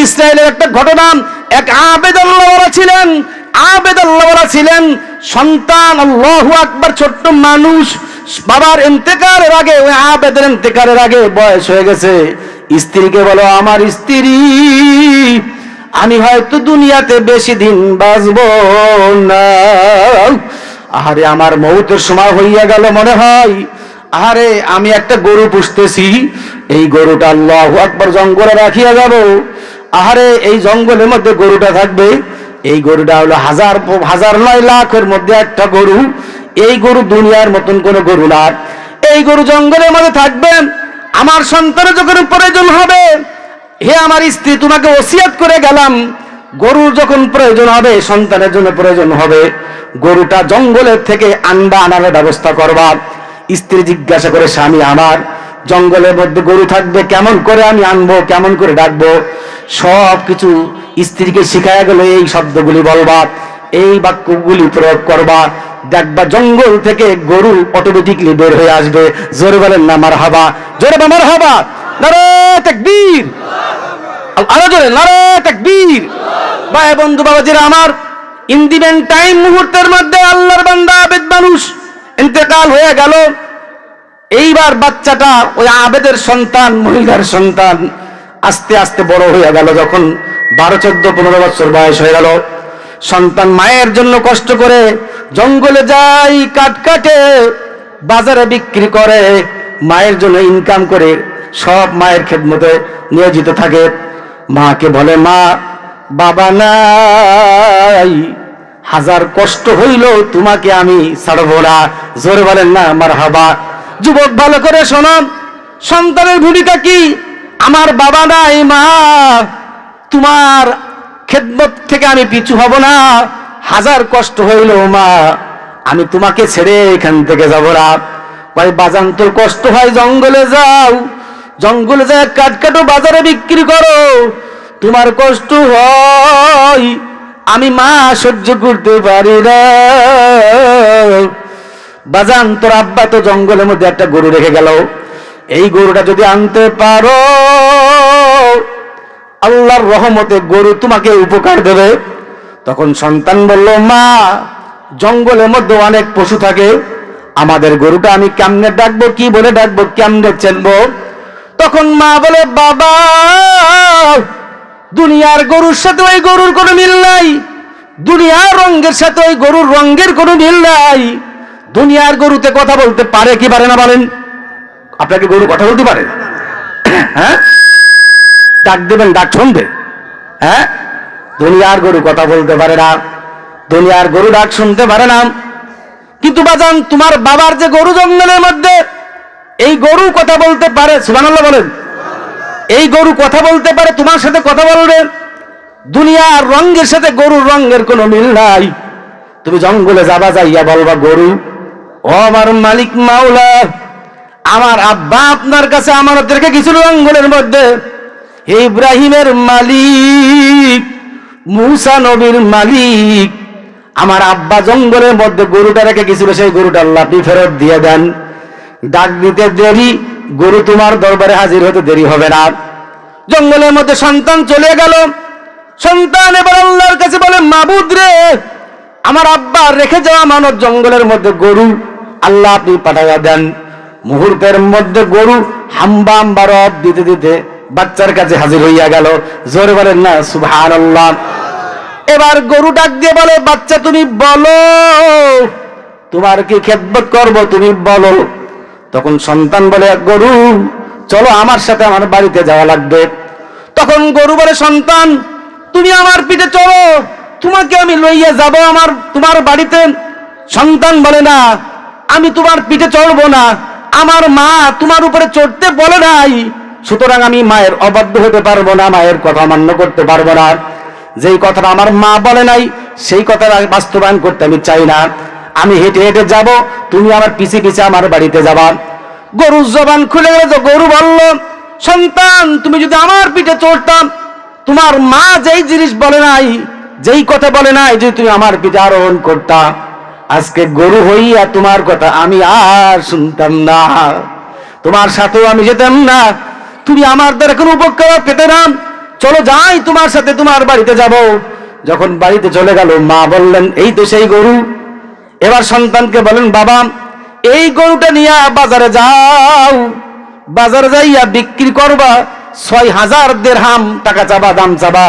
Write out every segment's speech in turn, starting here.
ইসরায়েলের একটা ঘটনা। এক আবেদ আল্লাহওয়ালা ছিলেন, সন্তান আল্লাহু আকবার, ছোট্ট মানুষ, বাবার ইন্তেকালের আগে, ওই আবেদের ইন্তেকালের আগে বয়স হয়ে গেছে। স্ত্রীকে বলো, আমার স্ত্রী, আমি হয়তো দুনিয়াতে বেশি দিন বাঁচবো না, আরে আমার মৌতের সময় হইয়া গেল মনে হয়। আরে আমি একটা গরু পুষতেছি, এই গরুটা আল্লাহু আকবার জঙ্গলে রাখিয়া যাব। আরে এই জঙ্গলের মধ্যে গরুটা থাকবে, এই গরুটা হলো হাজার নয় লাখের মধ্যে একটা গরু। এই গরু দুনিয়ার মতন কোনো গরু না, এই গরু জঙ্গলের মধ্যে থাকবে। আমার সন্তানের যখন প্রয়োজন হবে, হে আমার স্ত্রী, তোমাকে ওসিয়ত করে গেলাম, গরুর যখন প্রয়োজন হবে, সন্তানের জন্য প্রয়োজন হবে, গরুটা জঙ্গলের থেকে আনার ব্যবস্থা করবা। স্ত্রী জিজ্ঞাসা করে, স্বামী আমার, জঙ্গলের মধ্যে গরু থাকবে, কেমন করে আমি আনবো, কেমন করে ডাকবো? সব কিছু স্ত্রীকে শিখায়া গেল, এই শব্দগুলি বলবা, এই বাক্যগুলি প্রয়োগ করবা, দেখবা জঙ্গল থেকে গরু অটোমেটিকলি বের হয়ে আসবে। জোরে বলেন না মারহাবা, জোরে মারহাবা, নারে তাকবীর, আরো জোরে নারে তাকবীর। ভাই বন্ধু বাবাজিরা আমার, ইন দি মেন টাইম, মুহূর্তের মধ্যে আল্লাহর বান্দা আবেদ মানুষ ইন্তেকাল হয়ে গেল। এইবার বাচ্চাটা, ওই আবেদের সন্তান, মহিলার সন্তান, আস্তে আস্তে বড় হয়ে গেল। যখন 12, 14, 15 বছর বয়স হয়ে গেল, সন্তান মায়ের জন্য কষ্ট করে জঙ্গলে যায়, কাঠ কাটে, বাজারে বিক্রি করে, মায়ের জন্য ইনকাম করে, সব মায়ের খেদমতে নিয়োজিত থাকে। মাকে বলে, মা, বাবা নাই, হাজার কষ্ট হইল তোমাকে আমি ছাড়বো না। জোরে বলেন না মারহাবা। যুবক ভালো করে শোনো, সন্তানের ভূমিকা কি? আমার বাবা নাই মা, তোমার খেদমত থেকে আমি পিছু হব না, হাজার কষ্ট হইল মা, আমি তোমাকে ছেড়ে এখান থেকে যাব না। ভাই বাজান, তোর কষ্ট হয়, জঙ্গলে যাও, জঙ্গলে যায় কাঠ কাটো, বাজারে বিক্রি করো, তোমার কষ্ট হয়, আমি মা সহ্য করতে পারি না। বাজান, তোর আব্বা তো জঙ্গলের মধ্যে একটা গরু রেখে গেল, এই গরুটা যদি আনতে পারো, আল্লাহর রহমতে গরু তোমাকে উপকার দেবে। তখন সন্তান বলল, মা, জঙ্গলের মধ্যে অনেক পশু থাকে, আমাদের গরুটা আমি কেমনে ডাকবো, কি বলে ডাকবো, কেমনে চেনবো? তখন মা বলে, বাবা, দুনিয়ার গরুর সাথে ওই গরুর কোনো মিল নাই, দুনিয়ার রঙের সাথে ওই গরুর রঙের কোনো মিল নাই। দুনিয়ার গরুতে কথা বলতে পারে কি পারে না বলেন? আপনাকে গরু কথা বলতে পারে? হ্যাঁ, ডাক দেবেন, ডাক শুনবে? হ্যাঁ, দুনিয়ার গরু কথা বলতে পারে না, দুনিয়ার গরু ডাক শুনতে পারে না। কিন্তু বাজান, তোমার বাবার যে গরু জঙ্গলের মধ্যে, এই গরু কথা বলতে পারে। সুবহানাল্লাহ বলেন। এই গরু কথা বলতে পারে, তোমার সাথে কথা বলবে। দুনিয়ার রঙের সাথে গরুর রঙের কোনো মিল নাই। তুমি জঙ্গলে যাবা, যাইয়া বলবা, গরু, ও আমার মালিক মাওলা, আমার আব্বা আপনার কাছে আমানত রেখে কিছু জঙ্গলের মধ্যে, ইব্রাহিমের মালিক, মুসা নবীর মালিক, আমার আব্বা জঙ্গলের মধ্যে গরুটা রেখে গেছিল, সেই গরুটা আল্লাহ আপনি ফেরত দিয়ে দেন। ডাক দিতে দেরি, গরু তোমার দরবারে হাজির হতে দেরি হবে না। জঙ্গলের মধ্যে সন্তান চলে গেল। সন্তান এবার আল্লাহর কাছে বলে, মাবুদ রে, আমার আব্বা রেখে যাওয়া মানব জঙ্গলের মধ্যে গরু আল্লাহ আপনি পাঠাইয়া দেন। মুহূর্তের মধ্যে গরু হাম্বা হাম্বা রব দিতে দিতে বাচ্চার কাছে হাজির হইয়া গেল। জোরে বলেন না সুবহানাল্লাহ। এবার গরু ডাক দিয়ে বলে, বাচ্চা তুমি বলো, তোমার কি খেদমত করব, তুমি বলো। তখন সন্তান বলে, গরু, চলো আমার সাথে আমার বাড়িতে যাওয়া লাগবে। তখন গরু বলে, সন্তান, তুমি আমার পিঠে চলো, তোমাকে আমি লইয়া যাব তোমার বাড়িতে। সন্তান বলে, না, আমি তোমার পিঠে চড়বো না, আমার মা তোমার উপরে চড়তে বলে নাই, সুতরাং আমি মায়ের অবাধ্য হতে পারবো না, মায়ের কথা মান্য করতে পারবো না। যেই কথাটা আমার মা বলে নাই, সেই কথাটা বাস্তবায়ন করতে আমি চাই না। আমি হেঁটে হেঁটে যাব, তুমি আমার পিছে পিছে আমার বাড়িতে যাবা। গরুর জবান খুলে গেল। তো গরু বলল, সন্তান, তুমি যদি আমার পিঠে চড়তাম, তোমার মা যেই জিনিস বলে নাই, যেই কথা বলে নাই, যদি তুমি আমার পিঠে আরোহণ করতা, আজকে গরু হইয়া তোমার কথা আমি আর শুনতাম না, তোমার সাথেও আমি যেতাম না, তুমি আমার দ্বারা কোনো উপকার পেতে না। চলো যাই তোমার সাথে, তোমার বাড়িতে যাব। যখন বাড়িতে চলে গেল, মা বললেন এই তো সেই গরু। এবার সন্তানকে বলেন, বাবা এই গরুটা নিয়ে বাজারে যাও, বাজারে যাইয়া বিক্রি করবা, ৬,০০০ দিরহাম টাকা চাবা, দাম চাবা।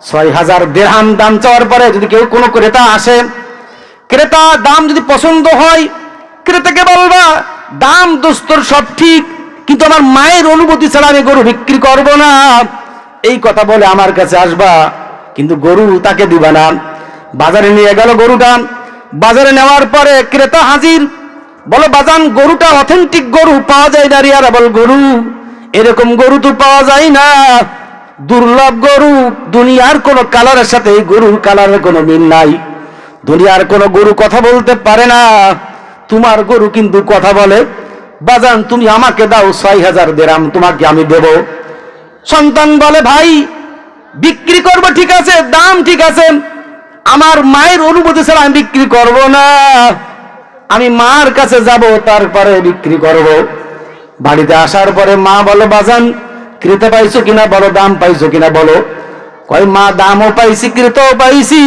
৬,০০০ দিরহাম দাম চাওয়ার পরে যদি কেউ কোনো ক্রেতা আসে, ক্রেতা দাম যদি পছন্দ হয়, ক্রেতাকে বলবা দাম দোস্তর সব ঠিক, কিন্তু আমার মায়ের অনুমতি ছাড়া আমি গরু বিক্রি করব না। এই কথা বলে আমার কাছে আসবা, কিন্তু গরু তাকে দিবা না। বাজারে নিয়ে গেল গরুটা। বাজারে নেওয়ার পরে ক্রেতা হাজির। বলো বাজান গরুটা অথেন্টিক গরু পাওয়া যায় না রে? আর বল গরু এরকম গরু তো পাওয়া যায় না, দুর্লভ গরু। দুনিয়ার কোন কালারের সাথে এই গরুর কালারের কোনো মিল নাই। দুনিয়ার কোন গরু কথা বলতে পারে না, তোমার গরু কিন্তু কথা বলে। বাজান তুমি আমাকে দাও ৬,০০০ দিরহাম, তোমাকে আমি দেব। সন্তান বলে ভাই বিক্রি করব ঠিক আছে, দাম ঠিক আছে, আমার মায়ের অনুমতি ছাড়া আমি বিক্রি করব না। আমি মার কাছে যাব, তারপরে বিক্রি করব। বাড়িতে আসার পরে মা বলে বাজান ক্রেতা পাইছো কিনা বলো, দাম পাইছো কিনা বলো। কয় মা দামও পাইছি, ক্রেতাও পাইছি,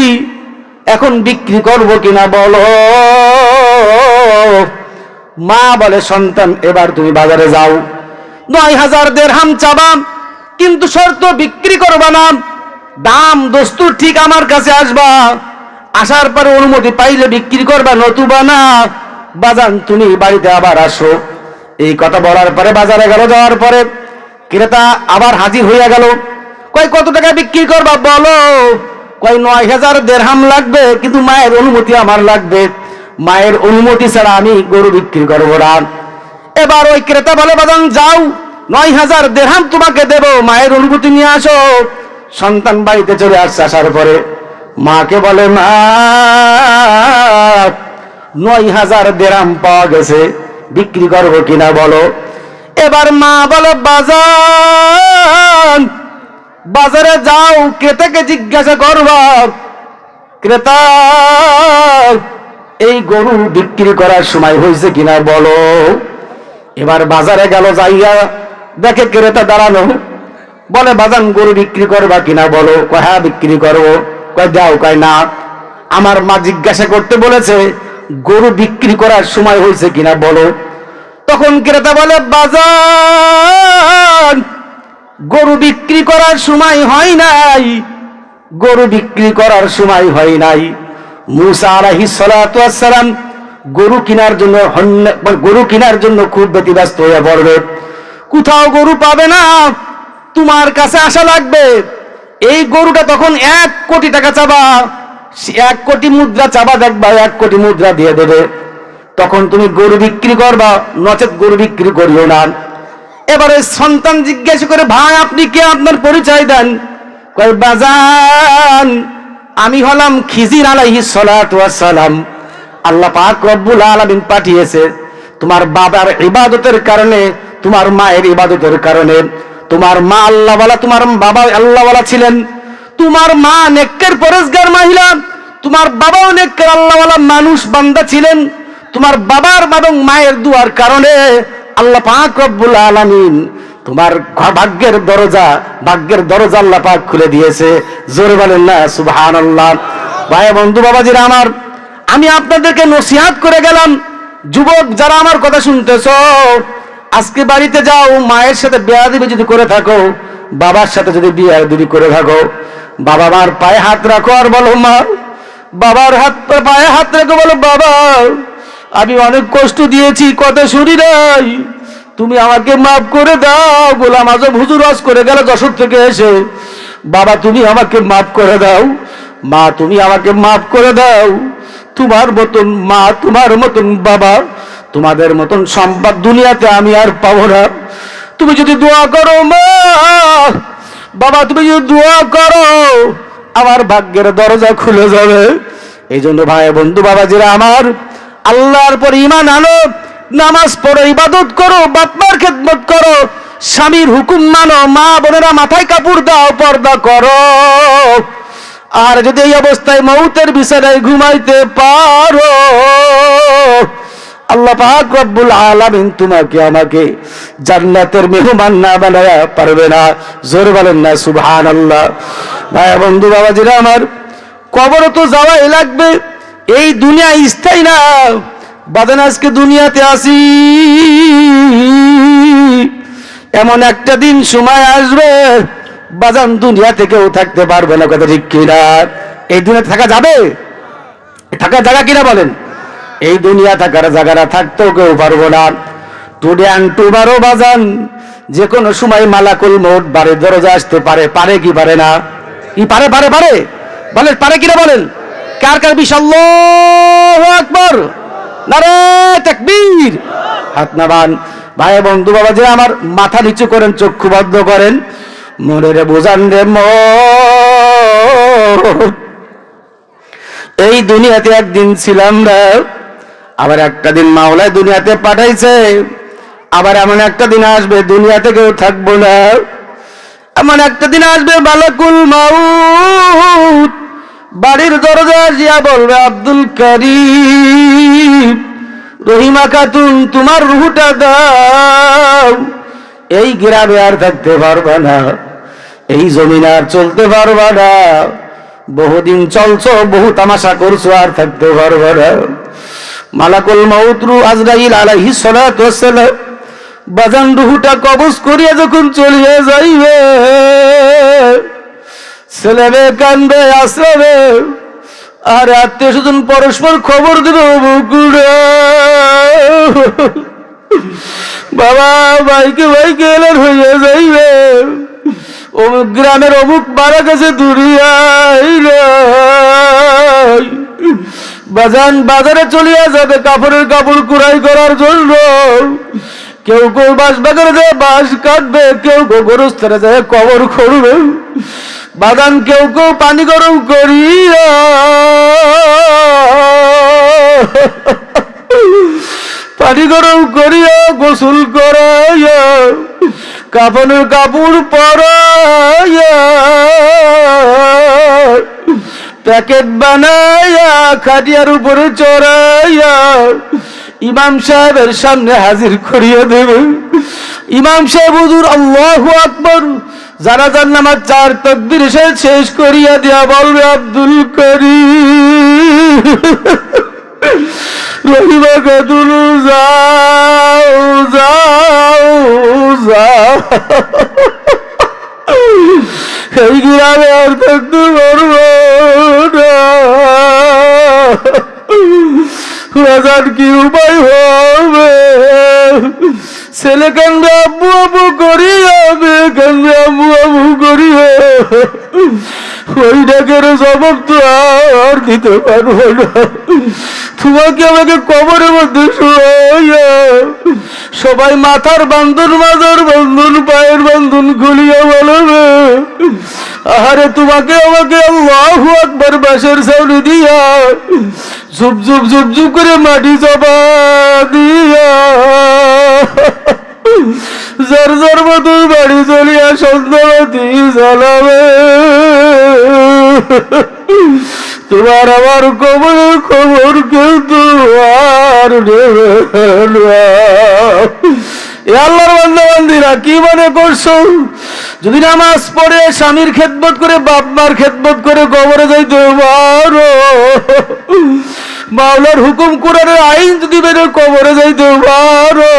এখন বিক্রি করব কিনা বলো। মা বলে সন্তান এবার তুমি বাজারে যাও, ৯,০০০ দিরহাম চাবা, কিন্তু শর্ত বিক্রি করবা না, দাম দস্তুর ঠিক আমার কাছে আসবা, আসার পরে অনুমতি পাইলে বিক্রি করবা, নতুবা না। বাজান তুমি বাড়িতে আবার আসো। এই কথা বলার পরে বাজারে গেল। যাওয়ার পরে ক্রেতা আবার হাজির হইয়া গেল। কয় কত টাকা বিক্রি করবা বলো। কয় ৯,০০০ দিরহাম লাগবে, কিন্তু মায়ের অনুমতি আমার লাগবে, মায়ের অনুমতি ছাড়া আমি গরু বিক্রি করবো না। এবার ওই ক্রেতা বলে বাজান যাও, ৯,০০০ দিরহাম তোমাকে দেব, মায়ের অনুমতি নিয়ে আসো। সন্তান বাড়িতে চলে আসছে। আসার পরে মাকে বলে মা ৯,০০০ দিরহাম পাওয়া গেছে, বিক্রি করবো কিনা বলো। এবার মা বলে বাজান বাজারে যাও, ক্রেতাকে জিজ্ঞাসা করবা ক্রেতা এই গরু বিক্রি করার সময় হয়েছে কিনা বলো। এবার বাজারে গেল, যাইয়া দেখে ক্রেতা দাঁড়ানো। বলে বাজান গরু বিক্রি করবা কিনা বলো। কয় হ্যাঁ বিক্রি করবো। কয় দাও। কয় না, আমার মা জিজ্ঞাসা করতে বলেছে গরু বিক্রি করার সময় হয়েছে কিনা বলো। তখন ক্রেতা বলে বাজান গরু বিক্রি করার সময় হয় নাই, গরু বিক্রি করার সময় হয় নাই। মুসা আলাইহিস সালাতু ওয়াস সালাম গরু কেনার জন্য খুব ব্যতিব্যস্ত হয়ে পড়বে, কোথাও গরু পাবে না, তোমার কাছে আসা লাগবে। এই গরুটা তখন ১ কোটি টাকা চাবা, ১ কোটি মুদ্রা চাবা, দেখবা ১ কোটি মুদ্রা দিয়ে দেবে, তখন তুমি গরু বিক্রি করবা, নচেত গরু বিক্রি করিও না। এবারে সন্তান জিজ্ঞাসা করে ভাই আপনি কে, আপনার পরিচয় দেন। কয় বাজান আমি হলাম খিজির আলাইহিস সালাতু ওয়াস সালাম, আল্লাহ পাক রব্বুল আলামিন পাঠিয়েছে তোমার বাবার ইবাদতের কারণে, তোমার মায়ের ইবাদতের কারণে। তোমার মা আল্লাহওয়ালা, তোমার বাবা আল্লাহওয়ালা ছিলেন, তোমার মা নেককার পরেজগার মহিলা, তোমার বাবাও নেককার আল্লাহওয়ালা মানুষ বান্দা ছিলেন। তোমার বাবার এবং মায়ের দুয়ার কারণে আল্লাহ পাক রব্বুল আলামিন তোমার ভাগ্যের দরজা আল্লাহ পাক খুলে দিয়েছে। জোরে বলেন না সুবহানাল্লাহ। ভাই বন্ধু বাবাজিরা আমার, আমি আপনাদেরকে নসিহত করে গেলাম, যুবক যারা আমার কথা শুনতেছো, আজকে বাড়িতে যাও, মায়ের সাথে বেয়াদবি যদি করে থাকো, বাবার সাথে যদি বেয়াদবি করে থাকো, বাবা মার পায়ে হাত রাখো আর বলো মা, বাবার পায়ে হাত রেখে বলো বাবা আমি অনেক কষ্ট দিয়েছি, কথা শুনি নাই, তুমি আমাকে মাফ করে দাও। গোলাম আজম হুজুর ওয়াজ করে গেল যশোর থেকে এসে, বাবা তুমি আমাকে মাফ করে দাও, মা তুমি আমাকে মাফ করে দাও। তোমার মতন মা, তোমার মতন বাবা, তোমাদের মতন সম্পদ দুনিয়াতে আমি আর পাবো না। তুমি যদি দোয়া করো মা, বাবা তুমি যদি দোয়া করো, আমার ভাগ্যের দরজা খুলে যাবে। এই জন্য ভাই বন্ধু বাবাজিরা আমার, আল্লাহর পর ঈমান আনো, নামাজ পড়ো, ইবাদত করো, বাপমার খেদমত করো, স্বামীর হুকুম মানো, মা বোনেরা মাথায় কাপড় দাও, পর্দা করো। আর যদি এই অবস্থায় মৌতের বিছানায় ঘুমাইতে পারো, আল্লাহ পাক রব্বুল আলামিন তোমাকে আমাকে জান্নাতের মেহমান না বানায়া পারবে না। জোর বলেন না সুবহানাল্লাহ। ভাই বন্ধু বাবাজিরা আমার, কবর তো যাওয়াই লাগবে, এই দুনিয়া স্থায়ী না। বাদান আজকে দুনিয়াতে আসি, এমন একটা দিন সময় আসবে বাজান দুনিয়া থেকেও থাকতে পারবে না। কথা ঠিক কিনা? এই দুনিয়া থাকা যাবে? থাকা জায়গা কিনা বলেন? এই দুনিয়া থাকার জায়গাটা থাকতেও কেউ পারবো না। টুডে অ্যান্ড টুমারো বাজান, যে কোনো সময় মালাকুল মউত বাড়ির দরজা আসতে পারে। পারে কি পারে না? কি পারে? পারে পারে বলেন, পারে কিনা বলেন? কার কার বিশ আল্লাহু আকবার, নারে তাকবীর, হাত নামান। ভাই বন্ধু বাবাজি আমার, মাথা নিচু করেন, চক্ষু বন্ধ করেন, মনে রে বোঝান রে এই দুনিয়াতে একদিন ছিলাম না, আবার একটা দিন মাওলা দুনিয়াতে পাঠাইছে। আবার এমন একটা দিন আসবে দুনিয়াতে কেউ থাকবো না। এমন একটা দিন আসবে মালাকুল মউত বাড়ির দরজা আসিয়া বলবে, আব্দুল কারীম, রহিমা খাতুন, তোমার রুহটা দাও। এই গ্রামে আর থাকতে পারবা না, এই জমিনে আর চলতে পারবা না। বহুদিন চলছো, বহু তামাশা করছো, আর থাকতে পারবা না। মালাকুল মউত রূহ আজরাইল আলাইহিস সালাতু ওয়াস সালাম বাজান রুহটা কবজ করিয়া যখন চলিয়া যাইবে, ছেলেবে কানবে, আসবে, আর আত্মীয় স্বজন পরস্পর খবর দিবে, বাবা ভাইকে ভাইকে এলেন হইয়া যাইবে, অমুক গ্রামের অমুক মারা গেছে দুনিয়ায়। বাজান বাজারে চলিয়া যাবে কাপড়ের কাপড় কুড়াই করার জন্য। কেউ কেউ বাঁশ বাগানে যায় বাঁশ কাটবে, কেউ কেউ গরুস্থানে যায় কবর খুঁড়বে। বাগান কেউ কেউ পানি গরম করিয়া পানি গরম করিয়া গোসল করাইয়া কাপড়ের কাপড় পরাইয়া প্যাকেট বানাইয়া খাটিয়ার উপরে চড়াইয়া ইমাম সাহেবের সামনে হাজির করিয়া দেবে। ইমাম সাহেব হুজুর আল্লাহু আকবার জানাজার নামাজ 4 তাকবীর শেষ করিয়া দিয়া বলবে, আব্দুল কারীম, রহিমা খাতুন, যাও যাও যাও, এই গ্রামে আর থাকতে পারবো না। রাজার কি উপায় হবে? ছেলে কান্দে আব্বু আব্বু করিয়া, মেয়ে কান্দে আব্বু আব্বু করিয়া, ওই ডাকের জবাব তো আর দিতে পারবো না। তোমাকে আমাকে কবরের মধ্যে শোয়াইয়া সবাই মাথার বান্ধন, মাথার বান্ধন, পায়ের বান্ধন খুলিয়া বলবে, আহারে তোমাকে আমাকে আল্লাহু আকবার বাঁশের ছাউনি দিয়া ঝুপ ঝুপ ঝুপ ঝুপ করে মাটি চাপা দিয়া যার যার মতো বাড়ি চলিয়া সন্ধ্যাবাতি জ্বালাবে। তোমার আমার কবরের খবর কিন্তু আর নেবে না। আল্লাহর বান্দা বান্দিরা কি মনে করছো? যদি নামাজ পড়ে স্বামীর খেদমত করে বাপ মার খেদমত করে কবরে যাইতে পারো, মাওলার হুকুম কোরআনের আইন যদি মেনে কবরে যাইতে পারো,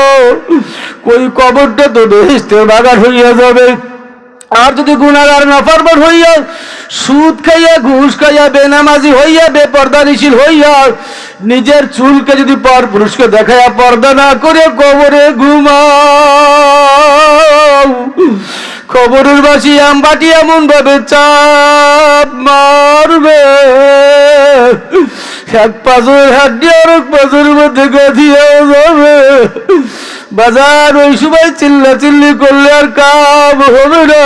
কই কবরটা তো বেহেশতের বাগান হইয়া যাবে। আর যদি গুনাহগার নাফরমান হইয়া সুদ খাইয়া ঘুষ খাইয়া বেনামাজি হইয়া বেপরদানিশীল হইয়া নিজের চুলকে যদি পর পুরুষকে দেখাইয়া পর্দা না করে কবরে ঘুমাও, কবরের বাসি আমবাটি এমন ভাবে চাপ মারবে, এক পাঁচের হাড্ডি আর এক পাঁচের মধ্যে গাঁথিয়া যাবে। বাজার ওই সময় চিল্লা চিল্লি করলে আর কাম হবে না।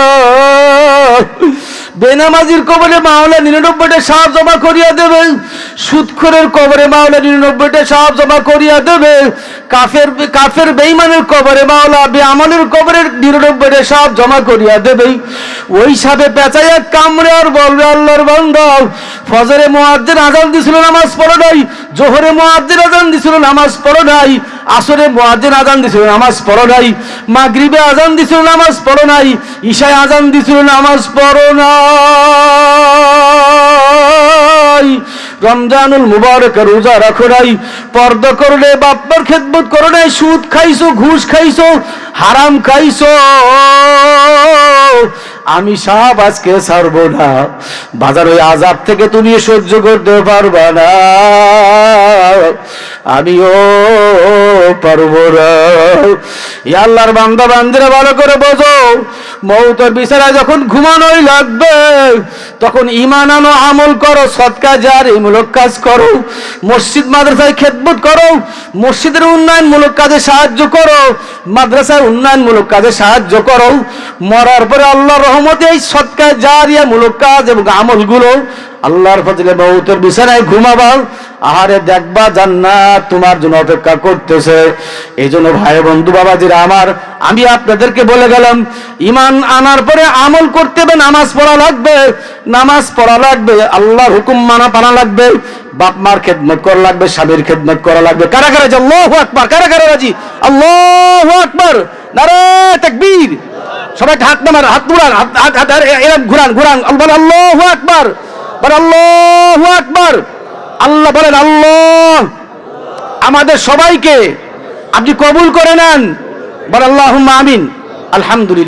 বেনামাজির কবরে মাওলা 99টা সাপ জমা করিয়া দেবে, সুদখোরের কবরে মাওলা 99টা সাপ জমা করিয়া দেবে, কাফের বেঈমানের কবরে মাওলা বেআমলের কবরের 99টা সাপ জমা করিয়া দেবে। ওই সাপে পেঁচাইয়া কামড়ে আর বলবে, আল্লাহর বান্দা ফজরে মুয়াজ্জিন আযান দিছিল নামাজ পড়ো নাই, জোহরে মুয়াজ্জিন আযান দিছিল নামাজ পড়ো নাই, আসরে মুয়াজ্জিন আযান দিছিল নামাজ পড়ো নাই, মাগরিবে আযান দিছিল নামাজ পড়ো নাই, ঈশায় আযান দিছিল নামাজ পড়ো নাই, রমজানুল মুবারক রোজা রাখো নাই, পর্দা করলে বাপ্পার খেদমত করো নাই, সুদ খাইছো, ঘুষ খাইছো, হারাম খাইছো, আমি সব আজকে ছাড়বো না। বাজার ওই আযাব থেকে তুমি সহ্য করতে পারবা না, আমিও পারবো না। ইয়া আল্লাহর বান্দা বান্দিরা ভালো করে বোঝো, মওতের বিছানায় যখন ঘুমানোই লাগবে তখন ঈমান আনো, আমল করো, সদকা জারিমূলক কাজ করো, মসজিদ মাদ্রাসায় খেদমত করো, মসজিদের উন্নয়নমূলক কাজে সাহায্য করো, মাদ্রাসার উন্নয়নমূলক কাজে সাহায্য করো। মরার পরে আল্লাহর রহমতে এই সদকা জারিয়ামূলক কাজ এবং আমলগুলো আল্লাহর ফজলে মওতের বিছানায় ঘুমাবা, আহারে দেখবা জান্নাত তোমার জন্য অপেক্ষা করতেছে। এই জন্য ভাই বন্ধু বাবাজিরা আমার, আমি আপনাদেরকে বলে গেলাম, ঈমান আনার পরে আমল করতে হবে, নামাজ পড়া লাগবে, নামাজ পড়া লাগবে, আল্লাহর হুকুম মানা পানা লাগবে, বাপ মার খেদমত করা লাগবে, স্বামীর খেদমত করা লাগবে। কারা কারা আল্লাহু আকবার, কারা কারা রাজি আল্লাহু আকবার, নারে তাকবীর। সবাই হাত নামান, হাত ঘুরান, হাত এরকম ঘুরান ঘুরান, আল্লাহু আকবার, বলেন আল্লাহু আকবার। আল্লাহ বলেন আল্লাহ আমাদের সবাইকে আপনি কবুল করে নেন, বলেন আল্লাহুম্মা আমিন। আলহামদুলিল্লাহ।